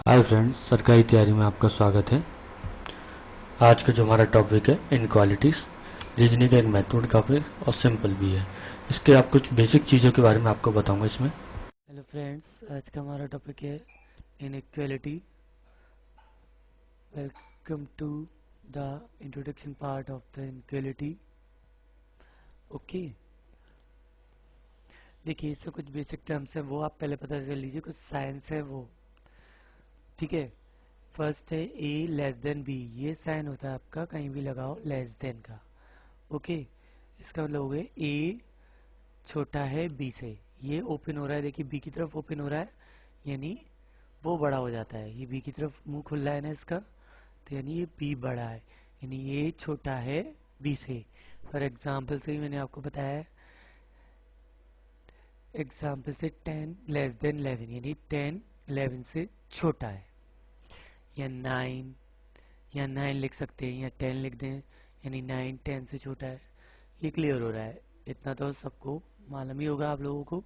Hi friends, सरकारी तैयारी में आपका स्वागत है। आज का जो हमारा टॉपिक है इनक्वालिटीज़, रीजनिंग का एक महत्वपूर्ण टॉपिक और सिंपल भी है। इसके आप कुछ बेसिक चीज़ों के बारे में आपको बताऊंगा इसमें। हेलो फ्रेंड्स, आज का हमारा टॉपिक है inequality. Welcome to the introduction part of the inequality. Okay, देखिए इससे कुछ बेसिक टर्म्स हैं, वो आप पहले पता कर लीजिए। कुछ साइंस है वो, ठीक है। फर्स्ट है ए लेस देन बी। ये साइन होता है आपका, कहीं भी लगाओ, लेस देन का। ओके, इसका मतलब हो गया ए छोटा है बी से। ये ओपन हो रहा है, देखिए बी की तरफ ओपन हो रहा है, यानी वो बड़ा हो जाता है। ये बी की तरफ मुंह खुला है ना इसका, तो यानी ये बी बड़ा है, यानी ये छोटा है बी से। फॉर एग्जाम्पल से ही मैंने आपको बताया है, एग्जाम्पल से 10 लेस देन 11, यानी 10 11 से छोटा है। या 9, या 9 लिख सकते हैं, या 10 लिख दें, यानी 9 10 से छोटा है। ये क्लियर हो रहा है, इतना तो सबको मालूम ही होगा आप लोगों को।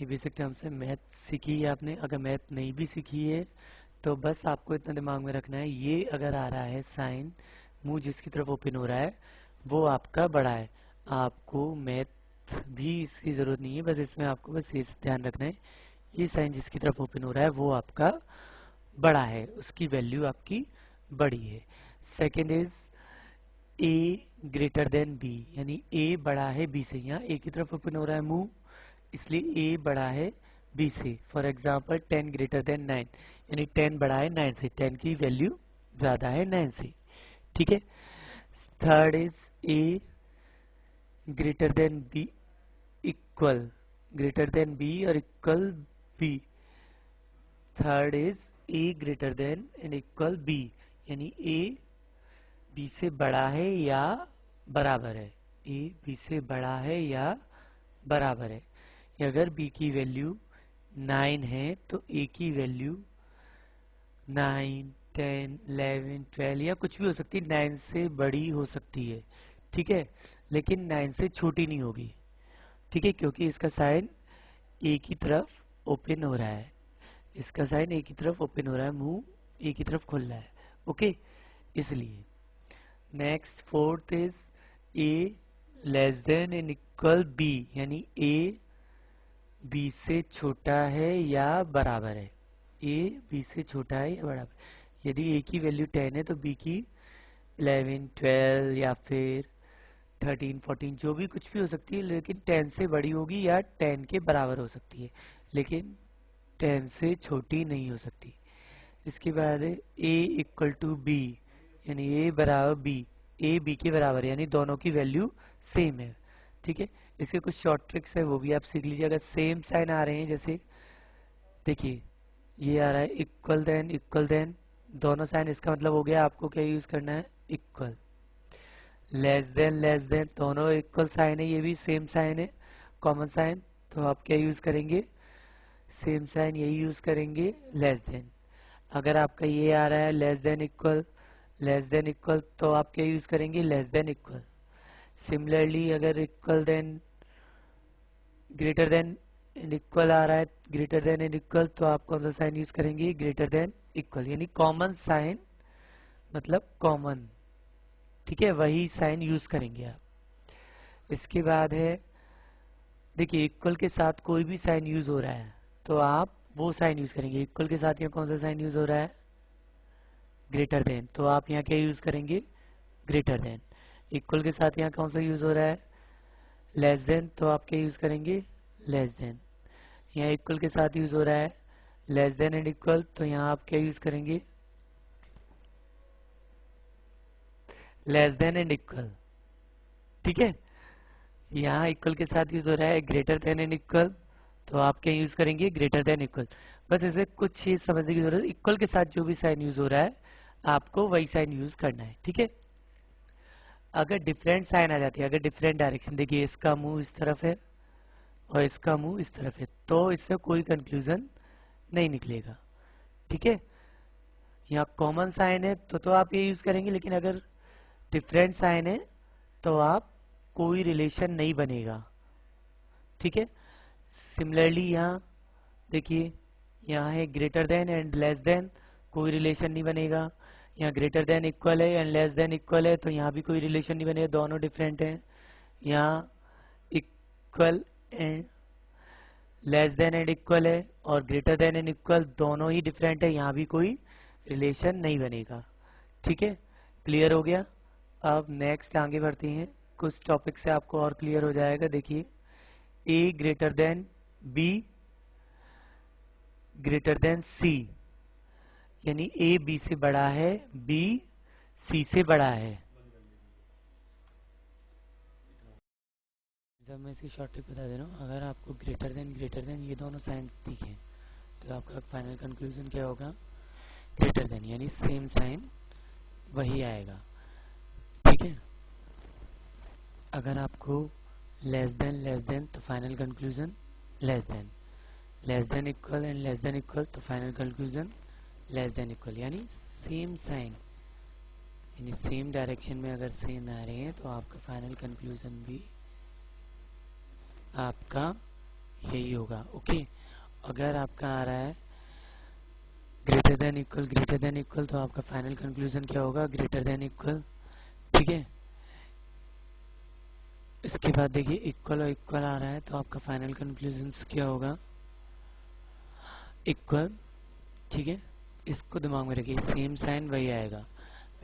ये बेसिक टर्म्स है। मैथ सीखी है आपने, अगर मैथ नहीं भी सीखी है तो बस आपको इतना दिमाग में रखना है, ये अगर आ रहा है साइन, मुंह जिसकी तरफ ओपन हो रहा है वो आपका बड़ा है। आपको मैथ भी इसकी जरूरत नहीं है, बस इसमें आपको बस ये ध्यान रखना है, ये साइन जिसकी तरफ ओपन हो रहा है वो आपका बड़ा है, उसकी वैल्यू आपकी बड़ी है। Second is A greater than b, यानी ए बड़ा है बी से। यहाँ ए की तरफ ओपन हो रहा है मुंह, इसलिए ए बड़ा है बी से। फॉर एग्जाम्पल 10 ग्रेटर देन 9, यानी 10 बड़ा है 9 से, 10 की वैल्यू ज्यादा है 9 से, ठीक है। Third is A greater than B equal, greater than B और equal B. Third is A greater than and equal B, यानी ए बी से बड़ा है या बराबर है। ए बी से बड़ा है या बराबर है। अगर b की वैल्यू 9 है तो a की वैल्यू 9 10 11 12 या कुछ भी हो सकती है, 9 से बड़ी हो सकती है, ठीक है, लेकिन 9 से छोटी नहीं होगी, ठीक है, क्योंकि इसका साइन a की तरफ ओपन हो रहा है। इसका साइन a की तरफ ओपन हो रहा है, मुंह a की तरफ खुल रहा है, ओके, इसलिए। Next fourth is a less than and equal b, यानी a बी से छोटा है या बराबर है। ए बी से छोटा है या बराबर। यदि ए की वैल्यू 10 है तो बी की 11 12 या फिर 13 14 जो भी कुछ भी हो सकती है, लेकिन 10 से बड़ी होगी या 10 के बराबर हो सकती है, लेकिन 10 से छोटी नहीं हो सकती। इसके बाद है ए इक्वल टू बी, यानी ए बराबर बी, ए बी के बराबर है, यानी दोनों की वैल्यू सेम है, ठीक है। इसके कुछ शॉर्ट ट्रिक्स है, वो भी आप सीख लीजिए। अगर सेम साइन आ रहे हैं, जैसे देखिए ये आ रहा है इक्वल देन, दोनों साइन, इसका मतलब हो गया आपको क्या यूज करना है, इक्वल। लेस देन, दोनों इक्वल साइन है, ये भी सेम साइन है, कॉमन साइन, तो आप क्या यूज करेंगे, सेम साइन यही यूज करेंगे, लेस देन। अगर आपका ये आ रहा है लेस देन इक्वल, तो आप क्या यूज करेंगे, लेस देन इक्वल। सिमिलरली अगर equal than greater than and equal आ रहा है, ग्रेटर देन एंड इक्वल, तो आप कौन सा साइन यूज करेंगे, ग्रेटर देन इक्वल, यानी कॉमन साइन, मतलब कॉमन, ठीक है, वही साइन यूज करेंगे आप। इसके बाद है, देखिए इक्वल के साथ कोई भी साइन यूज हो रहा है तो आप वो साइन यूज करेंगे। इक्वल के साथ यहाँ कौन सा साइन यूज हो रहा है, ग्रेटर देन, तो आप यहाँ क्या यूज करेंगे, ग्रेटर देन। इक्वल के साथ यहाँ कौन सा यूज हो रहा है, लेस देन, तो आप क्या यूज करेंगे, लेस देन। यहाँ इक्वल के साथ यूज हो रहा है लेस देन एंड इक्वल, तो यहाँ आप क्या यूज करेंगे, लेस देन एंड इक्वल, ठीक है। यहाँ इक्वल के साथ यूज हो रहा है ग्रेटर देन एंड इक्वल, तो आप क्या यूज करेंगे, ग्रेटर देन इक्वल। बस इसे कुछ चीज समझने की जरूरत है, इक्वल के साथ जो भी साइन यूज हो रहा है आपको वही साइन यूज करना है, ठीक है। अगर डिफरेंट साइन आ जाती है, अगर डिफरेंट डायरेक्शन, देखिए इसका मुंह इस तरफ है और इसका मुंह इस तरफ है, तो इससे कोई कंक्लूजन नहीं निकलेगा, ठीक है। यहाँ कॉमन साइन है तो आप ये यूज करेंगे, लेकिन अगर डिफरेंट साइन है तो आप कोई रिलेशन नहीं बनेगा, ठीक है। सिमिलरली यहाँ देखिए, यहाँ है greater than and less then, कोई रिलेशन नहीं बनेगा। यहाँ ग्रेटर देन इक्वल है एंड लेस देन इक्वल है तो यहाँ भी कोई रिलेशन नहीं बनेगा, दोनों डिफरेंट हैं। यहाँ equal and less than and equal है और ग्रेटर देन एंड इक्वल दोनों ही डिफरेंट है, यहाँ भी कोई रिलेशन नहीं बनेगा। ठीक है, क्लियर हो गया। अब नेक्स्ट आगे बढ़ते हैं, कुछ टॉपिक से आपको और क्लियर हो जाएगा। देखिए A greater than B greater than C, यानी ए बी से बड़ा है, बी सी से बड़ा है। जब मैं इसकी शॉर्ट ट्रिक बता दे रहा हूँ, अगर आपको ग्रेटर देन ये दोनों साइन दिखे तो आपका फाइनल कंक्लूजन क्या होगा, ग्रेटर देन, यानी सेम साइन वही आएगा। ठीक है, अगर आपको लेस देन तो final conclusion less than equal and less than equal तो final conclusion less than equal, यानी सेम साइन, यानी सेम डायरेक्शन में अगर सेम आ रहे हैं तो आपका फाइनल कंक्लूजन भी आपका यही होगा। ओके, अगर आपका आ रहा है ग्रेटर देन इक्वल तो आपका फाइनल कंक्लूजन क्या होगा, ग्रेटर देन इक्वल। ठीक है, इसके बाद देखिए इक्वल और इक्वल आ रहा है तो आपका फाइनल कंक्लूजन क्या होगा, इक्वल। ठीक है, इसको दिमाग में रखिए, सेम साइन वही आएगा।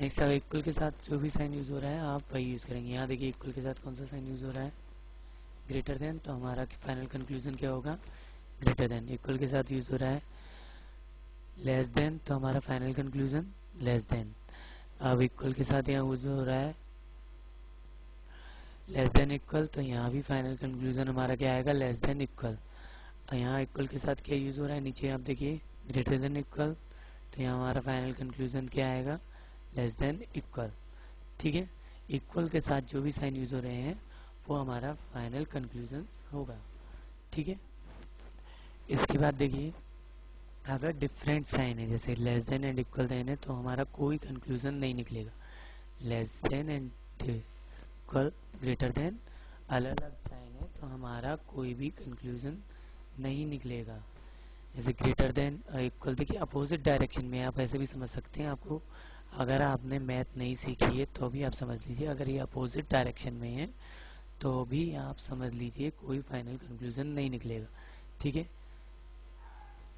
नेक्स्ट अगर इक्वल के साथ जो भी साइन यूज हो रहा है आप वही यूज करेंगे। यहाँ देखिए इक्वल के साथ कौन सा साइन यूज हो रहा है, ग्रेटर देन, तो हमारा फाइनल कंक्लूजन क्या होगा, ग्रेटर देन। इक्वल के साथ यूज हो रहा है लेस देन तो हमारा फाइनल कंक्लूजन लेस देन। अब इक्वल के साथ यहाँ यूज हो रहा है लेस देन इक्वल तो यहाँ भी फाइनल कंक्लूजन हमारा क्या आएगा, लेस देन इक्वल। यहाँ इक्वल के साथ क्या यूज हो रहा है, नीचे आप देखिए ग्रेटर देन इक्वल तो यहाँ हमारा फाइनल कंक्लूजन क्या आएगा, लेस देन इक्वल। ठीक है, इक्वल के साथ जो भी साइन यूज हो रहे हैं वो हमारा फाइनल कंक्लूजन होगा। ठीक है, इसके बाद देखिए अगर डिफरेंट साइन है जैसे less than and equal than है तो हमारा कोई कंक्लूजन नहीं निकलेगा। Less than and equal greater than अलग अलग साइन है तो हमारा कोई भी कंक्लूजन नहीं निकलेगा। जैसे ग्रेटर देन इक्वल, देखिए अपोजिट डायरेक्शन में, आप ऐसे भी समझ सकते हैं। आपको अगर आपने मैथ नहीं सीखी है तो भी आप समझ लीजिए, अगर ये अपोजिट डायरेक्शन में है तो भी आप समझ लीजिए कोई फाइनल कंक्लूजन नहीं निकलेगा। ठीक है,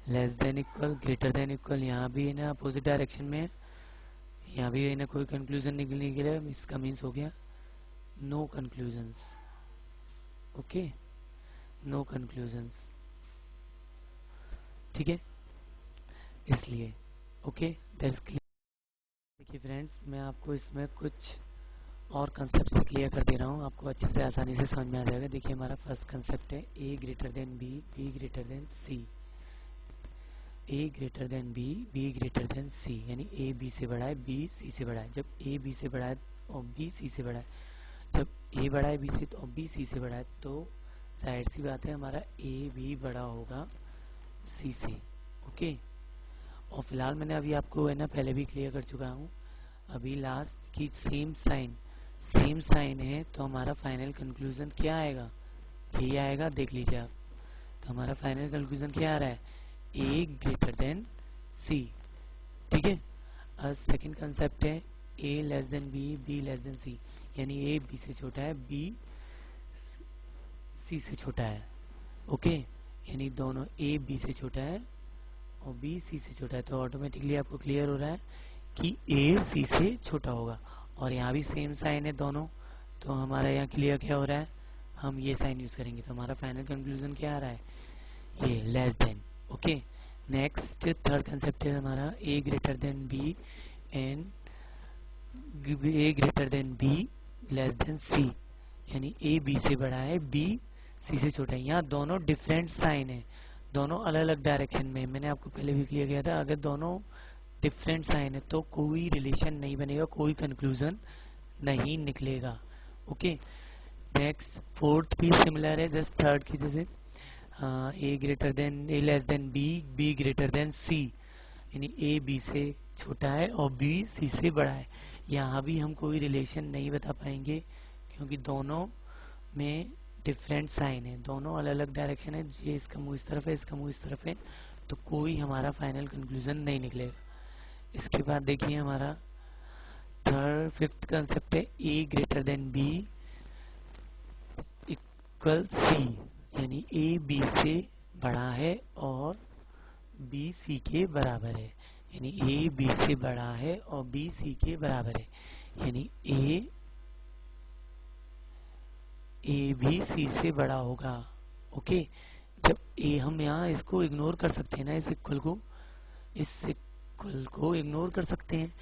less than equal greater than equal, यहाँ भी है ना अपोजिट डायरेक्शन में है, यहाँ भी है ना कोई कंक्लूजन निकलेगा। इसका मीन्स हो गया no conclusions. Okay, no conclusions. ठीक है, इसलिए ओके दैट्स क्लियर। देखिए फ्रेंड्स, मैं आपको इसमें कुछ और कंसेप्ट से क्लियर कर दे रहा हूँ, आपको अच्छे से आसानी से समझ में आ जाएगा। देखिए हमारा फर्स्ट कंसेप्ट है A greater than B, B greater than C. A greater than B, B greater than C, यानी ए बी से बड़ा है, बी सी से बड़ा है। जब ए बी से बड़ा है और बी सी से बड़ा है, जब ए बड़ा है बी से और बी सी से बड़ा है तो जाहिर सी बात है हमारा ए भी बड़ा होगा सी से। ओके, और फिलहाल मैंने अभी आपको है ना पहले भी क्लियर कर चुका हूँ, अभी लास्ट की सेम साइन है तो हमारा फाइनल कंक्लूजन क्या आएगा, यही आएगा, देख लीजिए आप। तो हमारा फाइनल कंक्लूजन क्या आ रहा है, ए ग्रेटर देन सी। ठीक है, और सेकंड कंसेप्ट है A less than B, B less than C, यानी ए बी से छोटा है, बी सी से छोटा है। ओके, यानी दोनों ए बी से छोटा है और बी सी से छोटा है, तो ऑटोमेटिकली आपको क्लियर हो रहा है कि ए सी से छोटा होगा। और यहाँ भी सेम साइन है दोनों, तो हमारा यहाँ क्लियर क्या हो रहा है, हम ये साइन यूज करेंगे तो हमारा फाइनल कंक्लूजन क्या आ रहा है, ये less than. Okay, next third concept है हमारा A greater than B and A greater than B less than C, यानी ए बी से बड़ा है, बी सी से छोटा है। यहाँ दोनों डिफरेंट साइन है, दोनों अलग अलग डायरेक्शन में। मैंने आपको पहले भी क्लियर किया था, अगर दोनों डिफरेंट साइन है तो कोई रिलेशन नहीं बनेगा, कोई कंक्लूजन नहीं निकलेगा। ओके, नेक्स्ट फोर्थ भी सिमिलर है जस्ट थर्ड की, जैसे A greater than A less than B, B greater than C, यानी ए बी से छोटा है और बी सी से बड़ा है। यहाँ भी हम कोई रिलेशन नहीं बता पाएंगे क्योंकि दोनों में डिफरेंट साइन है, दोनों अलग अलग डायरेक्शन है, ये इसका मुंह इस तरफ है, इसका मुंह इस तरफ है, तो कोई हमारा फाइनल कंक्लूजन नहीं निकलेगा। इसके बाद देखिए हमारा फिफ्थ कंसेप्ट है A greater than B equal C, यानी ए बी से बड़ा है और बी सी के बराबर है, यानी ए बी से बड़ा है और बी सी के बराबर है, यानी ए भी सी से बड़ा होगा। ओके, जब ए, हम यहाँ इसको इग्नोर कर सकते हैं ना, इस इक्वल को इग्नोर कर सकते हैं।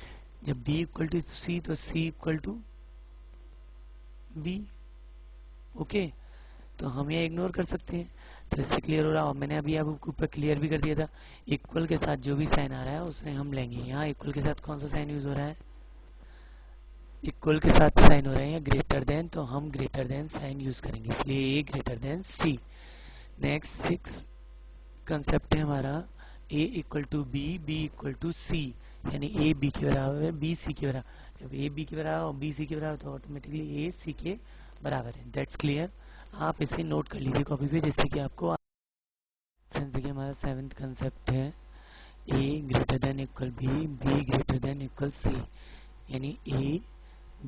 जब b इक्वल टू सी तो c equal to b. Okay, तो हम यहाँ इग्नोर कर सकते हैं। तो इससे क्लियर हो रहा है, मैंने अभी आपको ऊपर क्लियर भी कर दिया था। इक्वल के साथ जो भी साइन आ रहा है उसे हम लेंगे। यहाँ इक्वल के साथ कौन सा साइन यूज हो रहा है? इक्वल के साथ साइन हो रहे हैं ग्रेटर देन, तो हम ग्रेटर देन साइन यूज करेंगे, इसलिए A greater than C. Next six concept है हमारा a equal to B, B equal to C, यानी a b के बराबर है, b c के बराबर। जब a b के बराबर और b c के बराबर तो ऑटोमेटिकली a c के बराबर है। That's clear. आप इसे नोट कर लीजिए कॉपी पे, जिससे कि आपको। फ्रेंड्स देखिए हमारा सेवेंथ कंसेप्ट है a greater than equal b, b greater than equal c, यानी a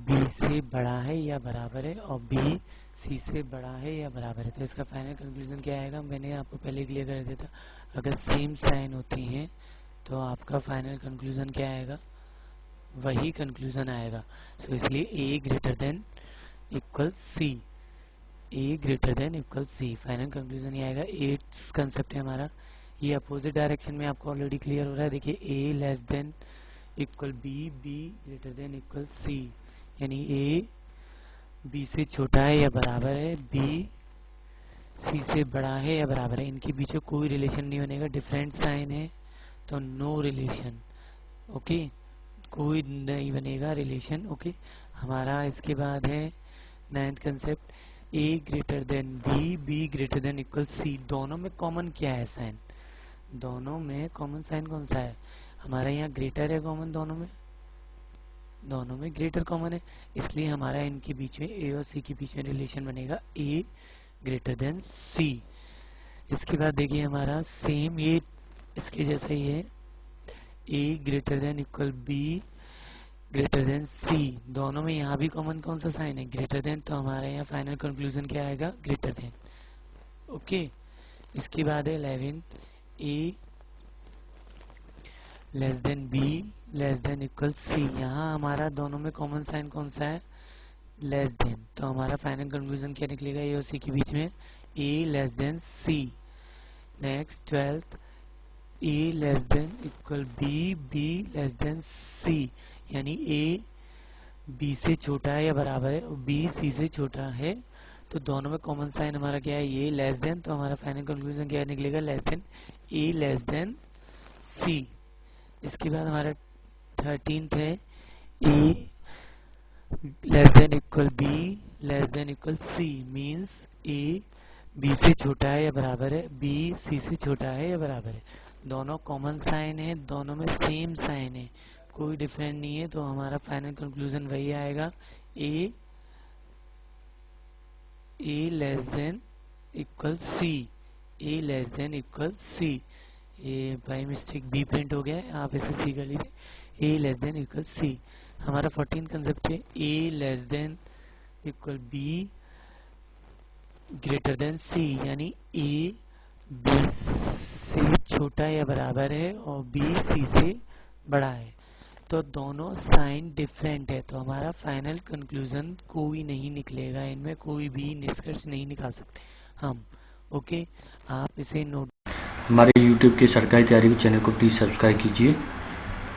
b से बड़ा है या बराबर है और b c से बड़ा है या बराबर है। तो इसका फाइनल कंक्लूजन क्या आएगा? मैंने आपको पहले क्लियर कर दिया था, अगर सेम साइन होती हैं तो आपका फाइनल कंक्लूजन क्या आएगा? वही कंक्लूजन आएगा। सो इसलिए a greater than equal c, a greater than equal c, final conclusion ये आएगा। एट्थ कंसेप्ट है हमारा, ये अपोजिट डायरेक्शन में आपको ऑलरेडी क्लियर हो रहा है। देखिए a less than equal b, b greater than equal c, यानी a b से छोटा है या बराबर है, b c से बड़ा है या बराबर है। इनके बीच में कोई रिलेशन नहीं बनेगा, डिफरेंट साइन है तो नो रिलेशन। ओके, कोई नहीं बनेगा रिलेशन। ओके, हमारा इसके बाद है ninth concept a greater than b, b greater than equal c। दोनों में कॉमन क्या है साइन? दोनों में कॉमन साइन कौन सा है? हमारा यहाँ ग्रेटर है कॉमन, दोनों में ग्रेटर कॉमन है, इसलिए हमारा इनके बीच में a और c के बीच में रिलेशन बनेगा a ग्रेटर देन c। इसके बाद देखिए हमारा सेम ये इसके जैसा ही है, a greater than equal b greater than c। दोनों में यहाँ भी कॉमन कौन सा साइन है? Greater than. तो हमारे यहाँ फाइनल कंक्लूजन क्या आएगा? Greater than. ओके, इसके बाद है 11 a less than b less than equal c। यहाँ हमारा दोनों में कॉमन साइन कौन सा है? Less than. तो हमारा फाइनल कंक्लूजन क्या निकलेगा? a और c के बीच में a less than c। Next 12th a less than equal b, b less than c, यानी a b से छोटा है या बराबर है और b c से छोटा है। तो दोनों में कॉमन साइन हमारा क्या है? ये लेस देन। तो हमारा फाइनल कंक्लूजन क्या निकलेगा? Less then, a less than c। इसके बाद हमारा 13th है a less than equal b less than equal c, means a b से छोटा है या बराबर है, b c से छोटा है या बराबर है। दोनों कॉमन साइन है, दोनों में सेम साइन है, कोई डिफरेंट नहीं है। तो हमारा फाइनल कंक्लूजन वही आएगा, a less than equal c, a less than equal c। ये बाई मिस्टेक b प्रिंट हो गया है, आप इसे c कर लीजिए, a less than equal c। हमारा 14th कंसेप्ट है a less than equal b greater than c, यानी a b से छोटा या बराबर है और b c से बड़ा है। तो दोनों साइन डिफरेंट है, तो हमारा फाइनल कंक्लूजन कोई नहीं निकलेगा, इनमें कोई भी निष्कर्ष नहीं निकाल सकते हम। ओके, आप इसे नोट। हमारे YouTube के सरकारी तैयारी के चैनल को प्लीज़ सब्सक्राइब कीजिए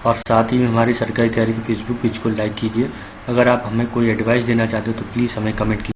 और साथ ही हमारी सरकारी तैयारी के फेसबुक पेज को लाइक कीजिए। अगर आप हमें कोई एडवाइस देना चाहते हो तो प्लीज़ हमें कमेंट कीजिए।